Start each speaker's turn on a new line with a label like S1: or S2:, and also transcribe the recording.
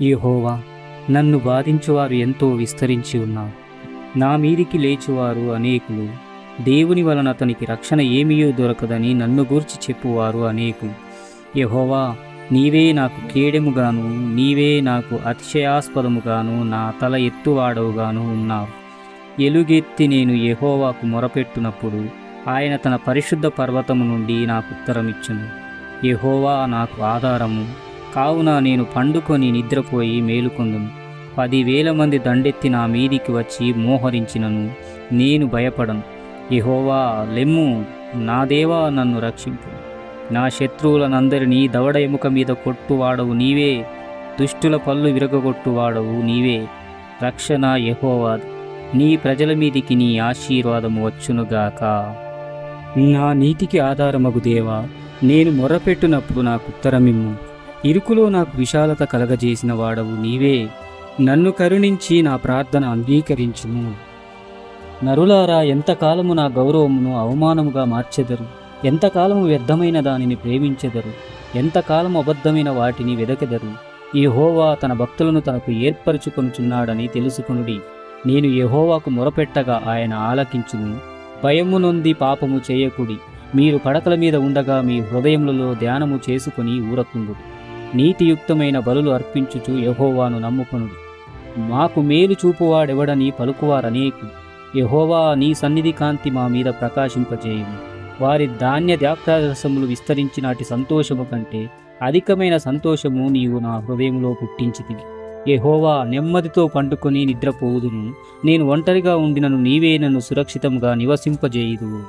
S1: యెహోవా, నన్ను బాధించువారు ఎంతో విస్తరించి ఉన్నారు. నా మీదికి లేచువారు అనేకులు. దేవుని వలన అతనికి రక్షణ ఏమీయూ దొరకదని నన్ను గూర్చి చెప్పువారు అనేకులు. యెహోవా, నీవే నాకు కేడెముగాను, నీవే నాకు అతిశయాస్పదముగాను, నా తల ఎత్తువాడవుగాను ఉన్నావు. ఎలుగెత్తి నేను యెహోవాకు మొరపెట్టునప్పుడు ఆయన తన పరిశుద్ధ పర్వతము నుండి నాకు ఉత్తరమిచ్చును. యెహోవా నాకు ఆధారము కావున నేను పండుకొని నిద్రపోయి మేలుకొందును. 10,000 మంది దండెత్తి నా మీదికి వచ్చి మోహరించినను నేను భయపడను. యెహోవా, లెమ్ము, నా దేవా, నన్ను రక్షింపు. నా శత్రువులనందరినీ దవడ ఎముక మీద కొట్టువాడవు నీవే, దుష్టుల పళ్ళు విరగొట్టువాడవు నీవే. రక్షణ యెహోవాది, నీ ప్రజల మీదికి నీ ఆశీర్వాదము వచ్చునుగాక. నా నీతికి ఆధారమగు దేవా, నేను మొర్రపెట్టునప్పుడు నాకు ఉత్తరమిమ్ము. ఇరుకులో నాకు విశాలత కలగజేసిన వాడవు నీవే. నన్ను కరుణించి నా ప్రార్థన అంగీకరించుము. నరులారా, ఎంతకాలము నా గౌరవమును అవమానముగా మార్చెదరు? ఎంతకాలము వ్యర్థమైన దానిని ప్రేమించెదరు? ఎంతకాలము అబద్ధమైన వాటిని వెదకెదరు? యెహోవా తన భక్తులను తనకు ఏర్పరచుకొనుచున్నాడని తెలుసుకొనుడి. నేను యెహోవాకు మొరపెట్టగా ఆయన ఆలకించును. భయము నొంది పాపము చేయకుడి. మీరు పడకల మీద ఉండగా మీ హృదయములలో ధ్యానము చేసుకుని ఊరకుండుడి. నీతియుక్తమైన బలులు అర్పించుచు యెహోవాను నమ్ముకొనుడి. మాకు మేలు చూపువాడెవడని పలుకువారనేకులు. యెహోవా, నీ సన్నిధి కాంతి మా మీద ప్రకాశింపజేయుము. వారి ధాన్య ద్రాక్షారసములు విస్తరించినాటి సంతోషము కంటే అధికమైన సంతోషము నీవు నా హృదయంలో పుట్టించితివి. యెహోవా, నెమ్మదితో పండుకొని నిద్రపోదును. నేను ఒంటరిగా ఉండినను నీవే నన్ను సురక్షితంగా నివసింపజేయుదువు.